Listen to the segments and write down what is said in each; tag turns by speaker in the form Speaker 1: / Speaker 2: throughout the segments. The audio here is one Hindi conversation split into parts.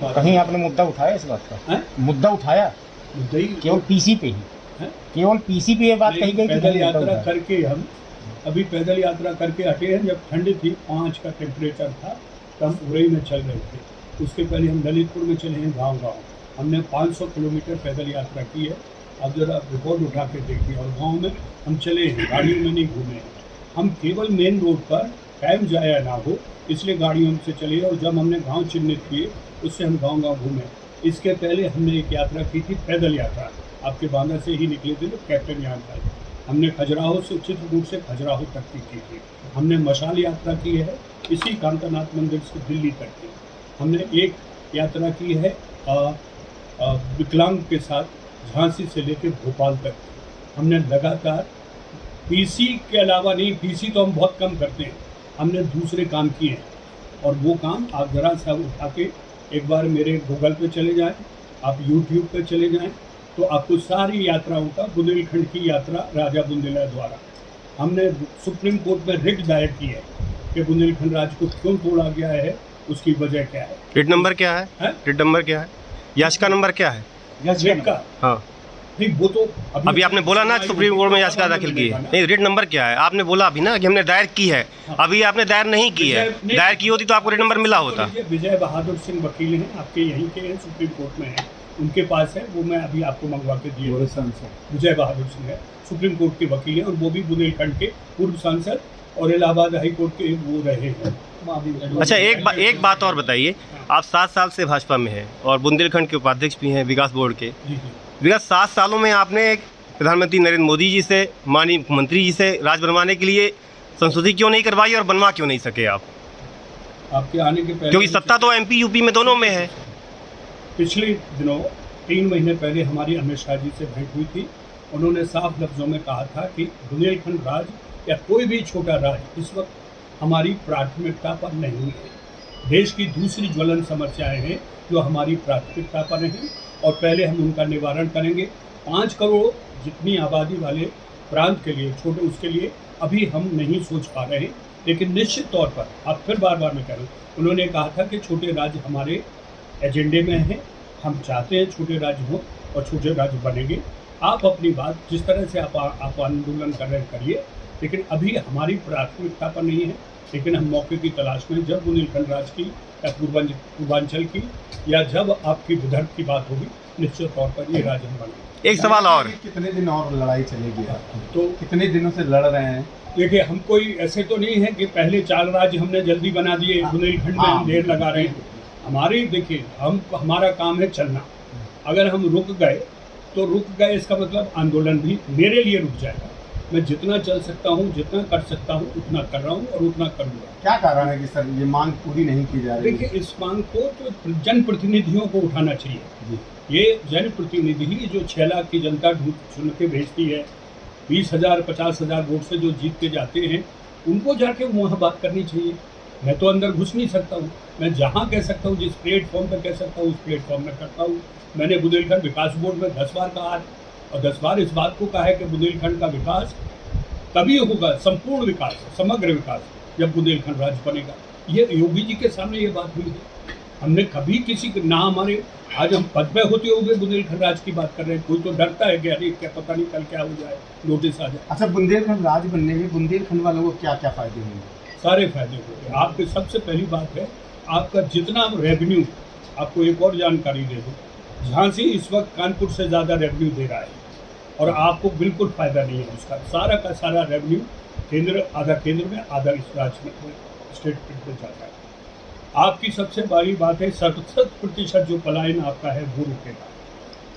Speaker 1: कहीं आपने मुद्दा उठाया इस बात का? मुद्दा उठाया?
Speaker 2: मुद्दा ही
Speaker 1: केवल पीसी पे ही? केवल पीसी पे ये बात कही गई?
Speaker 2: पैदल यात्रा करके हम अभी पैदल यात्रा करके हटे हैं। जब ठंड थी, 5 का टेम्परेचर था, तो हम उरई में चल रहे थे। उसके पहले हम ललितपुर में चले हैं गांव-गांव। हमने 500 किलोमीटर पैदल यात्रा की है। अब जरा रिकॉर्ड उठा के देखिए। और गांव में हम चले हैं, गाड़ियों में नहीं घूमे हैं। हम केवल मेन रोड पर टाइम जाया ना हो इसलिए गाड़ियों से चले। और जब हमने गांव चिन्हित किए उससे हम गांव-गांव घूमे। इसके पहले हमने एक यात्रा की थी, पैदल यात्रा। आपके बांदा से ही निकले थे, तो कैप्टन याद था। हमने खजुराहो से, चित्रकूट से खजुराहो तक की थी। हमने मशाल यात्रा की है इसी कांतानाथ मंदिर से दिल्ली तक की। हमने एक यात्रा की है विकलांग के साथ झांसी से लेकर भोपाल तक। हमने लगातार पीसी के अलावा नहीं, पीसी तो हम बहुत कम करते हैं, हमने दूसरे काम किए हैं। और वो काम आप ज़रा सा उठा के एक बार मेरे गूगल पे चले जाएं, आप यूट्यूब पे चले जाएं, तो आपको सारी यात्राओं का, बुंदेलखंड की यात्रा राजा बुंदेला द्वारा। हमने सुप्रीम कोर्ट में रिट दायर की है कि बुंदेलखंड राज्य को क्यों तोड़ा गया है, उसकी वजह क्या है।
Speaker 3: रिट नंबर क्या है? रिट नंबर क्या है? याचिका नंबर क्या है?
Speaker 2: रिट का
Speaker 3: हाँ
Speaker 2: नहीं, वो तो
Speaker 3: अभी आपने बोला ना सुप्रीम कोर्ट में याचिका दाखिल की है। नहीं, रिट नंबर क्या है? आपने बोला अभी ना कि हमने दायर की है। अभी आपने दायर नहीं की है। दायर की होती तो आपको रिट नंबर मिला होता।
Speaker 2: विजय बहादुर सिंह वकील हैं, आपके यहीं के हैं, सुप्रीम कोर्ट में हैं, उनके पास है। वो मैं अभी आपको मंगवा के दिए। विजय बहादुर सिंह है, सुप्रीम कोर्ट के वकील हैं, और वो भी बुंदेलखंड के पूर्व सांसद और इलाहाबाद हाई कोर्ट के वो रहे हैं।
Speaker 3: अच्छा, एक बात और बताइए। आप 7 साल से भाजपा में हैं और बुंदेलखंड के उपाध्यक्ष भी हैं विकास बोर्ड के। विगत 7 सालों में आपने प्रधानमंत्री नरेंद्र मोदी जी से, माननीय मुख्यमंत्री जी से राज बनवाने के लिए संशोधित क्यों नहीं करवाई और बनवा क्यों नहीं सके आप?
Speaker 2: आपके आने के पहले,
Speaker 3: क्योंकि सत्ता तो एमपी यूपी में दोनों में है।
Speaker 2: पिछले दिनों 3 महीने पहले हमारी अमित शाह जी से भेंट हुई थी। उन्होंने साफ लफ्ज़ों में कहा था कि बुंदेलखंड राज्य या कोई भी छोटा राज्य इस वक्त हमारी प्राथमिकता पर नहीं है। देश की दूसरी ज्वलन समस्याएं हैं जो हमारी प्राथमिकता पर हैं, और पहले हम उनका निवारण करेंगे। 5 करोड़ जितनी आबादी वाले प्रांत के लिए, छोटे, उसके लिए अभी हम नहीं सोच पा रहे हैं। लेकिन निश्चित तौर पर, आप फिर बार बार मैं कह रहा हूँ, उन्होंने कहा था कि छोटे राज्य हमारे एजेंडे में हैं। हम चाहते हैं छोटे राज्य हों और छोटे राज्य बनेंगे। आप अपनी बात जिस तरह से आप आंदोलन कर रहे हैं करिए, लेकिन अभी हमारी प्राथमिकता पर नहीं है। लेकिन हम मौके की तलाश में, जब बुंदेलखंड राज्य की या पूर्वांचल की या जब आपकी विदर्भ की बात होगी, निश्चित तौर पर ये राज्य हम बनेंगे।
Speaker 3: एक सवाल और,
Speaker 1: कितने दिन और लड़ाई चलेगी? तो कितने दिनों से लड़ रहे हैं?
Speaker 2: देखिए, हम कोई ऐसे तो नहीं है कि पहले 4 राज्य हमने जल्दी बना दिए, बुंदेलखंड में हम देर लगा रहे हैं। हमारी, देखिए, हमारा काम है चलना। अगर हम रुक गए तो रुक गए, इसका मतलब आंदोलन भी मेरे लिए रुक जाएगा। मैं जितना चल सकता हूँ, जितना कर सकता हूँ, उतना कर रहा हूँ और उतना करूँगा।
Speaker 1: क्या कारण है कि सर ये मांग पूरी नहीं की जा रही?
Speaker 2: देखिए, इस मांग को तो जनप्रतिनिधियों को उठाना चाहिए। ये जनप्रतिनिधि जो 6 लाख की जनता चुन के भेजती है, 20,000 50,000 वोट से जो जीत के जाते हैं, उनको जाके वहाँ बात करनी चाहिए। मैं तो अंदर घुस नहीं सकता हूँ। मैं जहाँ कह सकता हूँ, जिस प्लेटफॉर्म पर कह सकता हूँ, उस प्लेटफॉर्म में करता हूँ। मैंने बुंदेलखंड विकास बोर्ड में 10 बार कहा है, और 10 बार इस बात को कहा है कि बुंदेलखंड का विकास तभी होगा, संपूर्ण विकास, समग्र विकास, जब बुंदेलखंड राज्य बनेगा। ये योगी जी के सामने ये बात हुई है। हमने कभी किसी के ना, हमारे आज हम पद पे होते हुए बुंदेलखंड राज्य की बात कर रहे हैं। कोई तो डरता है कि अरे क्या पता नहीं कल क्या हो जाए, नोटिस आ जाए।
Speaker 1: अच्छा, बुंदेलखंड राज्य बनने में बुंदेलखंड वालों को क्या क्या फायदे होंगे?
Speaker 2: सारे फायदे होंगे। आपके सबसे पहली बात है, आपका जितना रेवेन्यू, आपको एक और जानकारी दे दूँ, झांसी इस वक्त कानपुर से ज़्यादा रेवेन्यू दे रहा है, और आपको बिल्कुल फ़ायदा नहीं है उसका। सारा का सारा रेवेन्यू केंद्र, आधा केंद्र में, आधा इस राज्य में, स्टेट में जाता है। आपकी सबसे बड़ी बात है, 67% जो पलायन आपका है वो रुकेगा।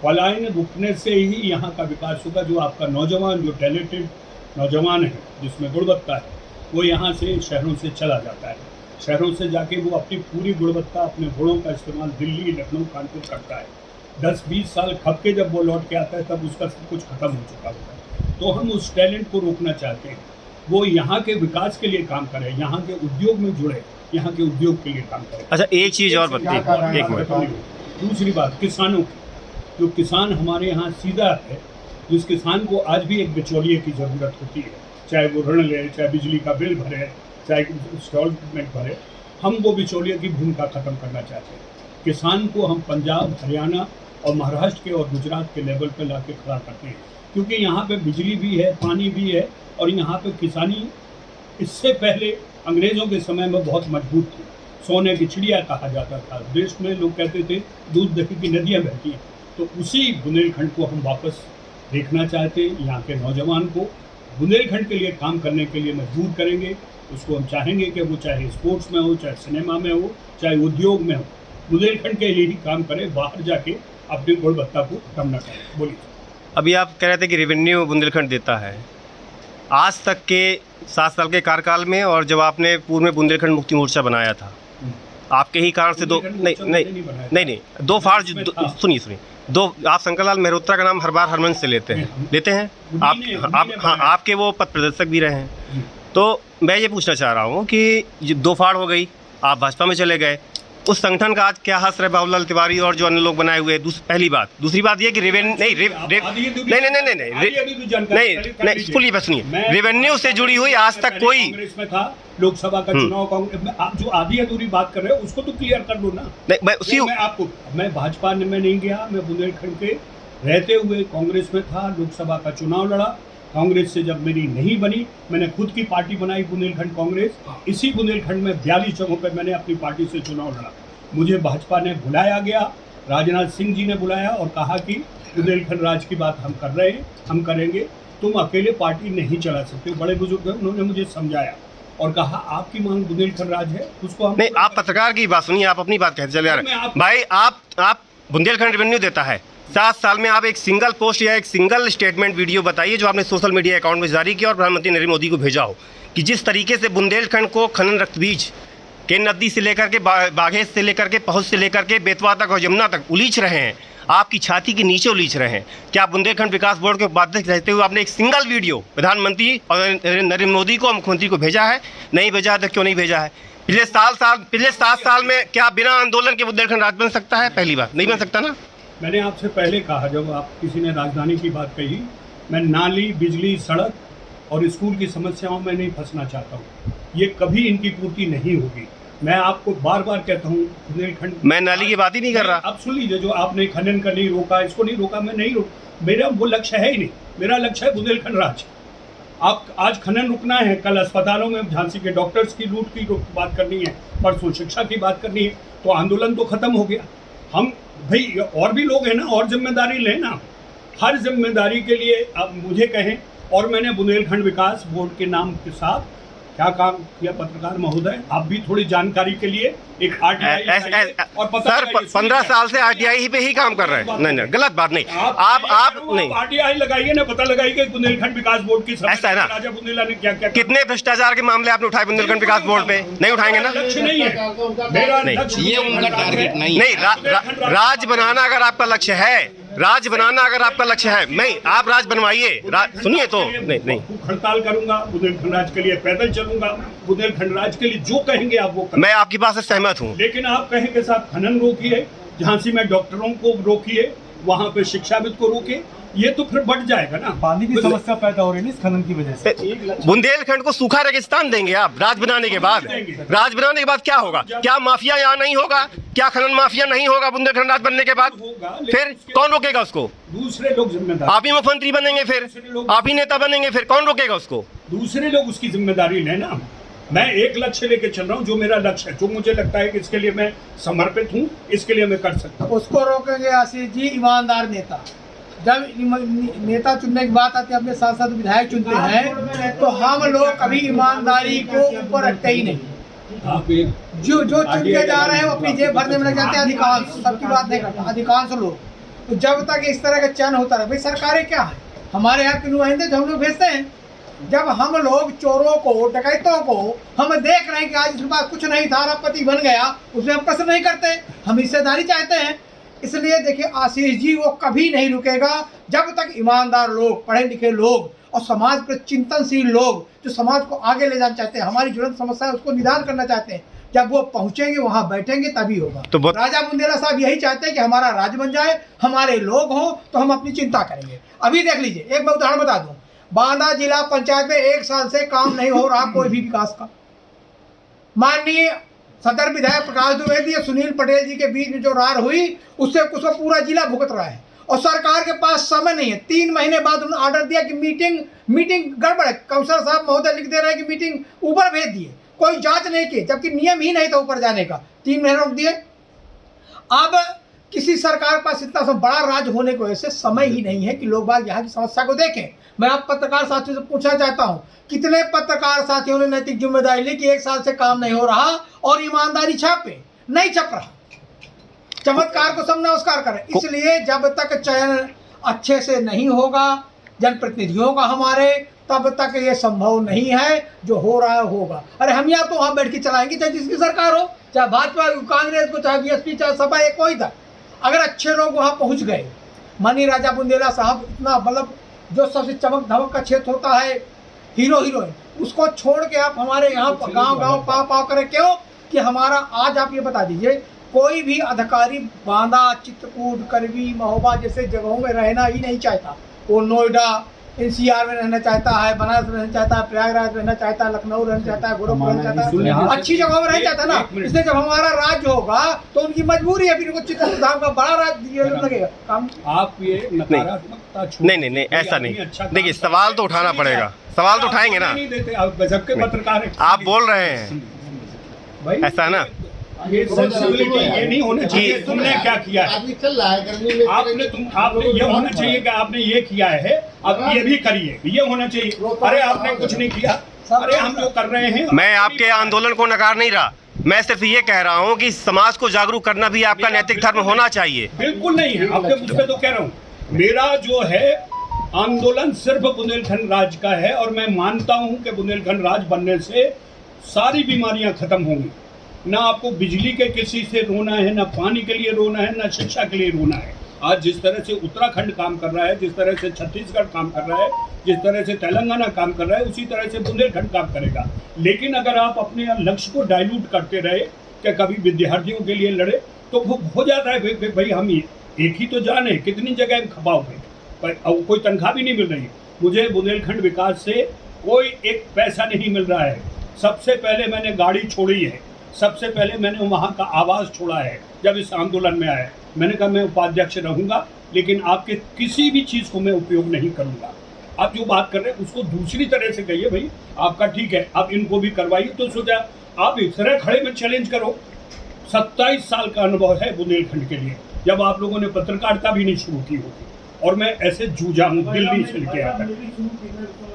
Speaker 2: पलायन रुकने से ही यहाँ का विकास होगा। जो आपका नौजवान, जो टैलेंटेड नौजवान है, जिसमें गुणवत्ता है, वो यहाँ से शहरों से चला जाता है। शहरों से जाके वो अपनी पूरी गुणवत्ता, अपने गुणों का इस्तेमाल दिल्ली, लखनऊ, कानपुर करता है। 10-20 साल खप के जब वो लौट के आता है, तब उसका सब कुछ खत्म हो चुका होता है। तो हम उस टैलेंट को रोकना चाहते हैं। वो यहाँ के विकास के लिए काम करे, यहाँ के उद्योग में जुड़े, यहाँ के उद्योग के लिए काम करे।
Speaker 3: अच्छा, एक चीज़ और बताइए, एक मिनट।
Speaker 2: दूसरी बात, किसानों की, जो किसान हमारे यहाँ सीधा है, जिस किसान को आज भी एक बिचौलिए की ज़रूरत होती है, चाहे वो ऋण ले, चाहे बिजली का बिल भरे, चाहे इंस्टॉलमेंट भरे, हम वो बिचौलिए की भूमिका खत्म करना चाहते हैं। किसान को हम पंजाब, हरियाणा और महाराष्ट्र के और गुजरात के लेवल पे लाके खड़ा करते हैं, क्योंकि यहाँ पे बिजली भी है, पानी भी है, और यहाँ पे किसानी इससे पहले अंग्रेज़ों के समय में बहुत मजबूत थी। सोने की चिड़िया कहा जाता था, देश में लोग कहते थे दूध दही की नदियाँ बहती हैं। तो उसी बुंदेलखंड को हम वापस देखना चाहते हैं। यहाँ के नौजवान को बुंदेलखंड के लिए काम करने के लिए मजबूर करेंगे। उसको हम चाहेंगे कि वो चाहे स्पोर्ट्स में हो, चाहे सिनेमा में हो, चाहे उद्योग में हो, बुंदेलखंड के लिए ही काम करे, बाहर जाके अपनी गुणवत्ता को कम न करें। बोलिए।
Speaker 3: अभी आप कह रहे थे कि रेवेन्यू बुंदेलखंड देता है। आज तक के 7 साल के कार्यकाल में और जब आपने पूर्व में बुंदेलखंड मुक्ति मोर्चा बनाया था, आपके ही कारण से दो नहीं दो फाड़ सुनिए दो, आप शंकरलाल मेहरोत्रा का नाम हर बार हरमंच से लेते हैं आप हाँ, आपके वो पथ प्रदर्शक भी रहे हैं। तो मैं ये पूछना चाह रहा हूँ कि ये 2 फाड़ हो गई, आप भाजपा में चले गए, उस संगठन का आज क्या हाल है बाबूलाल तिवारी और जो अन्य लोग बनाए हुए। पहली बात। दूसरी बात ये कि रेवेन्यू नहीं सुनिए, रेवेन्यू से जुड़ी हुई आज तक कोई
Speaker 2: कांग्रेस में था, लोकसभा का चुनाव कांग्रेस में, आप जो आधी अधूरी बात कर रहे हो उसको तो क्लियर कर लो ना। मैं भाजपा में नहीं गया, मैं बुंदेलखंड के रहते हुए कांग्रेस में था, लोकसभा का चुनाव लड़ा। कांग्रेस से जब मेरी नहीं बनी, मैंने खुद की पार्टी बनाई बुंदेलखंड कांग्रेस। इसी बुंदेलखंड में 42 जगहों पर मैंने अपनी पार्टी से चुनाव लड़ा। मुझे भाजपा ने बुलाया गया, राजनाथ सिंह जी ने बुलाया और कहा कि बुंदेलखंड राज की बात हम कर रहे हैं, हम करेंगे, तुम अकेले पार्टी नहीं चला सकते। बड़े बुजुर्ग हैं, उन्होंने मुझे समझाया और कहा आपकी मांग बुंदेलखंड राज है, उसको हम
Speaker 3: नहीं। आप पत्रकार की बात सुनिए, आप अपनी बात कहते चले जा रहे हैं। भाई आप बुंदेलखंड रेवेन्यू देता है, 7 साल में आप एक सिंगल पोस्ट या एक सिंगल स्टेटमेंट वीडियो बताइए जो आपने सोशल मीडिया अकाउंट में जारी किया और प्रधानमंत्री नरेंद्र मोदी को भेजा हो कि जिस तरीके से बुंदेलखंड को खनन रक्तबीज के नदी से लेकर के बाघेश से लेकर के पहुँच से लेकर के बेतवा तक और यमुना तक उलीच रहे हैं, आपकी छाती के नीचे उलीच रहे हैं। क्या बुंदेलखंड विकास बोर्ड के उपाध्यक्ष रहते हुए आपने एक सिंगल वीडियो प्रधानमंत्री और नरेंद्र मोदी को, मुख्यमंत्री को भेजा है? नहीं भेजा है तो क्यों नहीं भेजा है? पिछले 7 साल में क्या बिना आंदोलन के बुंदेलखंड राज बन सकता है? पहली बात, नहीं बन सकता ना।
Speaker 2: मैंने आपसे पहले कहा, जब आप किसी ने राजधानी की बात कही, मैं नाली, बिजली, सड़क और स्कूल की समस्याओं में नहीं फंसना चाहता हूँ। ये कभी इनकी पूर्ति नहीं होगी। मैं आपको बार बार कहता हूँ बुंदेलखंड,
Speaker 3: मैं नाली की बात ही नहीं कर रहा।
Speaker 2: अब सुन लीजिए, जो आपने खनन का नहीं रोका, इसको नहीं रोका, मैं नहीं रोका, मेरा वो लक्ष्य है ही नहीं। मेरा लक्ष्य है बुंदेलखंड राज। आप आज खनन रुकना है, कल अस्पतालों में झांसी के डॉक्टर्स की लूट की बात करनी है, परसों शिक्षा की बात करनी है, तो आंदोलन तो खत्म हो गया। हम भाई और भी लोग हैं ना, और जिम्मेदारी लें ना। हर जिम्मेदारी के लिए अब मुझे कहें, और मैंने बुंदेलखंड विकास बोर्ड के नाम के साथ क्या काम किया पत्रकार महोदय, आप भी थोड़ी जानकारी के लिए एक RTI और
Speaker 3: सर 15 साल से RTI पे ही काम कर रहे हैं। नहीं, गलत बात नहीं। आप नहीं,
Speaker 2: RTI लगाइए ना, पता लगाइए बुंदेलखंड विकास बोर्ड की
Speaker 3: ऐसा है ना,
Speaker 2: राजा बुंदेला ने क्या क्या,
Speaker 3: कितने भ्रष्टाचार के मामले आपने उठाए बुंदेलखंड विकास बोर्ड पे? नहीं उठाएंगे ना।
Speaker 2: लक्ष्य नहीं है मेरा, लक्ष्य
Speaker 4: ये उनका टारगेट नहीं।
Speaker 3: राज बनाना अगर आपका लक्ष्य है, राज बनाना अगर आपका लक्ष्य है, नहीं आप राज बनवाइए। सुनिए तो नहीं
Speaker 2: हड़ताल करूंगा बुंदेलखंड राज के लिए, पैदल चलूंगा बुंदेलखंड राज के लिए, जो कहेंगे आप वो करें।
Speaker 3: मैं आपकी बात से सहमत हूँ,
Speaker 2: लेकिन आप कहेंगे साहब खनन रोकिए, झांसी में डॉक्टरों को रोकिए, वहाँ पे शिक्षाविद को रोके, ये तो फिर बढ़ जाएगा ना।
Speaker 1: पानी की समस्या पैदा हो रही है इस खनन की वजह से।
Speaker 3: बुंदेलखंड को सूखा रेगिस्तान देंगे आप राज बनाने के बाद? राज बनाने के बाद क्या होगा? क्या माफिया यहाँ नहीं होगा? क्या खनन माफिया नहीं होगा बुंदेलखंड राज बनने के बाद? फिर कौन रोकेगा उसको?
Speaker 2: दूसरे लोग जिम्मेदार,
Speaker 3: आप ही मुख्यमंत्री बनेंगे, फिर आप ही नेता बनेंगे, फिर कौन रोकेगा उसको?
Speaker 2: दूसरे लोग उसकी जिम्मेदारी लेना। मैं एक लक्ष्य लेके चल रहा हूँ, जो मेरा लक्ष्य है, जो मुझे लगता है कि इसके लिए मैं समर्पित हूँ, इसके लिए मैं कर सकता हूँ।
Speaker 5: उसको रोकेंगे आशीष जी, ईमानदार नेता। जब नेता चुनने की बात आती है, अपने सांसद विधायक चुनते हैं, तो हम लोग कभी ईमानदारी को ऊपर रखते ही नहीं।
Speaker 2: आप एक
Speaker 5: जो चुन के जा रहे हैं वो अपनी जेब भरने में लग जाते हैं, अधिकांश, सबकी बात नहीं करता, अधिकांश लोग। तो जब तक इस तरह का चयन होता रहे, भाई सरकारें क्या है, हमारे यहाँ के नुमाइंदे जो हम लोग भेजते हैं, जब हम लोग चोरों को, डकैतों को हम देख रहे हैं कि आज इसके पास कुछ नहीं था, अरबपति बन गया, उसमें हम प्रश्न नहीं करते, हम हिस्सेदारी चाहते हैं। इसलिए देखिए आशीष जी, वो कभी नहीं रुकेगा जब तक ईमानदार लोग, पढ़े लिखे लोग और समाज पर चिंतनशील लोग, जो समाज को आगे ले जाना चाहते हैं, हमारी ज्वलंत समस्या है उसको निदान करना चाहते हैं, जब वो पहुंचेंगे, वहां बैठेंगे, तभी होगा। तो राजा बुंदेला साहब यही चाहते हैं कि हमारा राज्य बन जाए, हमारे लोग हों, तो हम अपनी चिंता करेंगे। अभी देख लीजिए, एक मैं उदाहरण बता दूं, बांदा जिला पंचायत में 1 साल से काम नहीं हो रहा कोई भी विकास का। माननीय सदर विधायक प्रकाश द्विवेदी और सुनील पटेल जी के बीच में जो रार हुई उससे उसको पूरा जिला भुगत रहा है और सरकार के पास समय नहीं है। 3 महीने बाद उन्होंने ऑर्डर दिया कि मीटिंग गड़बड़ है। कमिश्नर साहब महोदय लिख दे रहे हैं कि मीटिंग ऊपर भेज दिए, कोई जांच नहीं की, जबकि नियम ही नहीं था ऊपर जाने का। 3 महीने रोक दिए। अब किसी सरकार के पास इतना बड़ा राज्य होने की वजह से समय ही नहीं है कि लोग बाग यहाँ की समस्या को देखें। मैं आप पत्रकार साथियों से पूछना चाहता हूँ, कितने पत्रकार साथियों ने नैतिक जिम्मेदारी ली कि 1 साल से काम नहीं हो रहा और ईमानदारी छापे, नहीं छप रहा, चमत्कार को सब नमस्कार करें। इसलिए जब तक चयन अच्छे से नहीं होगा जनप्रतिनिधियों का हमारे, तब तक ये संभव नहीं है। जो हो रहा है होगा। अरे हम यहाँ तो वहाँ बैठ के चलाएंगे, चाहे जिसकी सरकार हो, चाहे भाजपा, कांग्रेस को, चाहे बीएसपी, चाहे सपा, एक कोई था। अगर अच्छे लोग वहाँ पहुँच गए, मनी राजा बुंदेला साहब इतना मतलब जो सबसे चमक धमक का क्षेत्र होता है, हीरो हीरोइन, उसको छोड़ के आप हमारे यहाँ गांव पाव करें। क्यों कि हमारा आज आप ये बता दीजिए, कोई भी अधिकारी बांदा, चित्रकूट, करवी, महोबा जैसे जगहों में रहना ही नहीं चाहता। वो नोएडा, एनसीआर में रहना चाहता है, बनारस में रहना चाहता है, प्रयागराज रहना चाहता है, लखनऊ रहना चाहता है, गोरखपुर रहना चाहता है, अच्छी जगहों में रहना चाहता है ना। इसलिए जब हमारा राज्य होगा तो उनकी मजबूरी है, फिर उनको चित्रकूट धाम का बड़ा राज्य लगेगा काम।
Speaker 2: आप ये नकारात्मकता
Speaker 3: नहीं ऐसा नहीं। देखिए सवाल तो उठाना पड़ेगा, सवाल तो उठाएंगे ना।
Speaker 2: नहीं देते आप, गजब के पत्रकार हैं।
Speaker 3: आप बोल रहे हैं
Speaker 2: भाई,
Speaker 3: ऐसा है ना।
Speaker 2: ये सेंसिबिलिटी ये नहीं होना चाहिए। तुमने क्या किया है?
Speaker 1: अभी चल रहा है गर्मी में,
Speaker 2: आपने ये होना चाहिए कि आपने ये किया है, अब ये भी करिए, ये होना चाहिए। अरे आपने कुछ नहीं किया, अरे हम जो कर रहे हैं।
Speaker 3: मैं आपके आंदोलन को नकार नहीं रहा, मैं सिर्फ ये कह रहा हूँ कि समाज को जागरूक करना भी आपका नैतिक धर्म होना चाहिए।
Speaker 2: बिल्कुल नहीं है, आपके मुझ पे तो कह रहा हूँ। मेरा जो है आंदोलन सिर्फ बुंदेलखंड राज का है और मैं मानता हूँ कि बुंदेलखंड राज बनने से सारी बीमारियां खत्म होंगी। ना आपको बिजली के किसी से रोना है, ना पानी के लिए रोना है, ना शिक्षा के लिए रोना है। आज जिस तरह से उत्तराखंड काम कर रहा है, जिस तरह से छत्तीसगढ़ काम कर रहा है, जिस तरह से तेलंगाना काम कर रहा है, उसी तरह से बुंदेलखंड काम करेगा। लेकिन अगर आप अपने लक्ष्य को डाइल्यूट करते रहे कि कभी विद्यार्थियों के लिए लड़े, तो वो हो जाता है भाई हम एक ही तो जान है, कितनी जगह खपाओगे, पर कोई तनख्वाह भी नहीं मिल रही। मुझे बुंदेलखंड विकास से कोई एक पैसा नहीं मिल रहा है। सबसे पहले मैंने गाड़ी छोड़ी है, सबसे पहले मैंने वहाँ का आवाज़ छोड़ा है। जब इस आंदोलन में आया मैंने कहा मैं उपाध्यक्ष रहूँगा, लेकिन आपके किसी भी चीज़ को मैं उपयोग नहीं करूँगा। आप जो बात कर रहे हैं उसको दूसरी तरह से कहिए। भाई आपका ठीक है, आप इनको भी करवाइए। तो सोचा आप इस तरह खड़े में चैलेंज करो। 27 साल का अनुभव है बुंदेलखंड के लिए, जब आप लोगों ने पत्रकारिता भी नहीं शुरू की होगी। और मैं ऐसे जूझा हूँ दिल्ली से लेके आकर।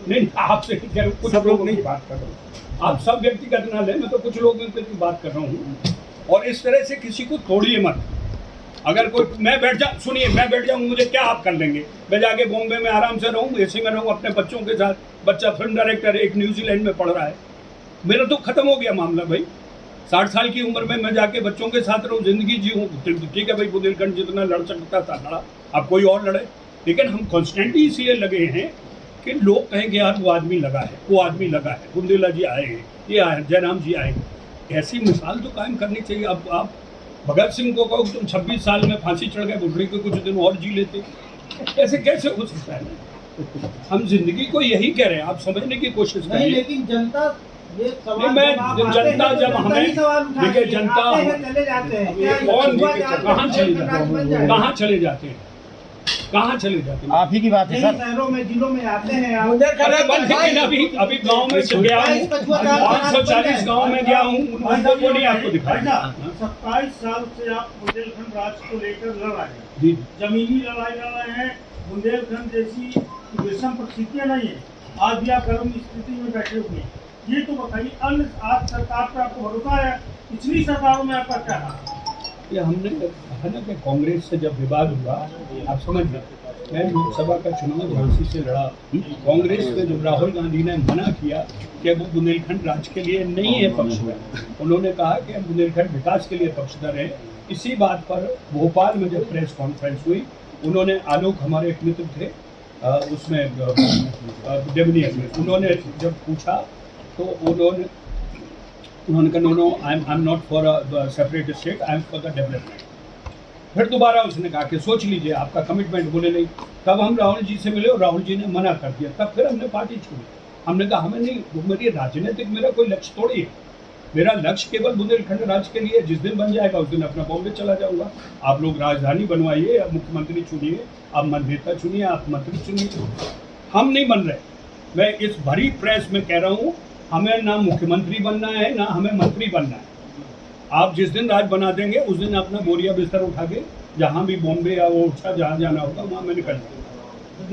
Speaker 2: नहीं आपसे कह रहा हूँ, कुछ लोगों की बात कर रहा हूँ। आप सब व्यक्तिगत ना लें, मैं तो कुछ लोगों की बात कर रहा हूँ। और इस तरह से किसी को तोड़िए मत। अगर कोई मैं बैठ जाऊँ, मुझे क्या आप कर लेंगे? मैं जाके बॉम्बे में आराम से रहूँ, एसी में रहूँ अपने बच्चों के साथ। बच्चा फिल्म डायरेक्टर एक न्यूजीलैंड में पढ़ रहा है, मेरा तो खत्म हो गया मामला। भाई 60 साल की उम्र में मैं जाके बच्चों के साथ रहूँ, जिंदगी जीऊँ, ठीक है भाई। बुंदेलखंड जितना लड़ सकता था लड़ा, अब कोई और लड़े। लेकिन हम कॉन्स्टेंटली इसलिए लगे हैं कि लोग कहेंगे यार वो आदमी लगा है, वो आदमी लगा है, बुंदेला जी आए हैं, ये आए, जयराम जी आए। ऐसी मिसाल तो कायम करनी चाहिए। अब आप भगत सिंह को कहो तुम 26 साल में फांसी चढ़ गए, बुढ़ड़ी के कुछ दिन और जी लेते, ऐसे कैसे हो सकता है? हम जिंदगी को यही कह रहे हैं, आप समझने की कोशिश करें।
Speaker 5: लेकिन जनता ये
Speaker 2: सवाल जनता जब हमें देखिए, जनता कौन कहाँ चले जाते हैं, कहाँ चले जाते हैं?
Speaker 4: आप ही की बात है सर।
Speaker 5: शहरों में, जिलों में आते हैं।
Speaker 2: अभी गांव में गया हूँ, 540 गांव में गया हूँ, उनको वो नहीं आपको दिखाया।
Speaker 6: 27 साल से आप बुंदेलखंड राज को लेकर लड़ रहे हैं, जमीनी लड़ाई लड़ रहे हैं। बुंदेलखंड जैसी विषम परिस्थितियाँ नहीं है, आज भी आप गर्म स्थिति में बैठे हुए हैं। ये तो बताइए, अन्य आज सरकार पर आपको भरोसा है, पिछली सरकारों में आपका क्या है?
Speaker 2: ये हमने कहा ना कि कांग्रेस से जब विवाद हुआ, आप समझ गए, मैं लोकसभा का चुनाव झांसी से लड़ा। कांग्रेस में जब राहुल गांधी ने मना किया कि वो बुंदेलखंड राज्य के लिए नहीं है पक्षधर, उन्होंने कहा कि हम बुंदेलखंड विकास के लिए पक्षधर हैं। इसी बात पर भोपाल में जब प्रेस कॉन्फ्रेंस हुई, उन्होंने आलोक हमारे एक मित्र थे उसमें डेमनियर में, उन्होंने जब पूछा तो उन्होंने कहा no I am not for a separate state, I am for the development. फिर दोबारा उसने कहा कि सोच लीजिए आपका कमिटमेंट। बोले नहीं। तब हम राहुल जी से मिले और राहुल जी ने मना कर दिया। तब फिर हमने पार्टी छोड़ी। हमने कहा हमें नहीं, मेरी राजनीतिक मेरा कोई लक्ष्य थोड़ी है। मेरा लक्ष्य केवल बुंदेलखंड राज्य के लिए, जिस दिन बन जाएगा उस दिन अपना बॉम्बे चला जाऊंगा। आप लोग राजधानी बनवाइए, आप मुख्यमंत्री चुनिए, आप मंत्रिता चुनिए, आप मंत्री चुनिए, हम नहीं बन रहे। मैं इस भरी प्रेस में कह रहा हूँ, हमें ना मुख्यमंत्री बनना है ना हमें मंत्री बनना है। आप जिस दिन राज बना देंगे उस दिन अपना बोरिया बिस्तर उठा के जहाँ भी बॉम्बे या ओडिशा जहाँ जाना होगा वहाँ मैं निकल जाऊँगा।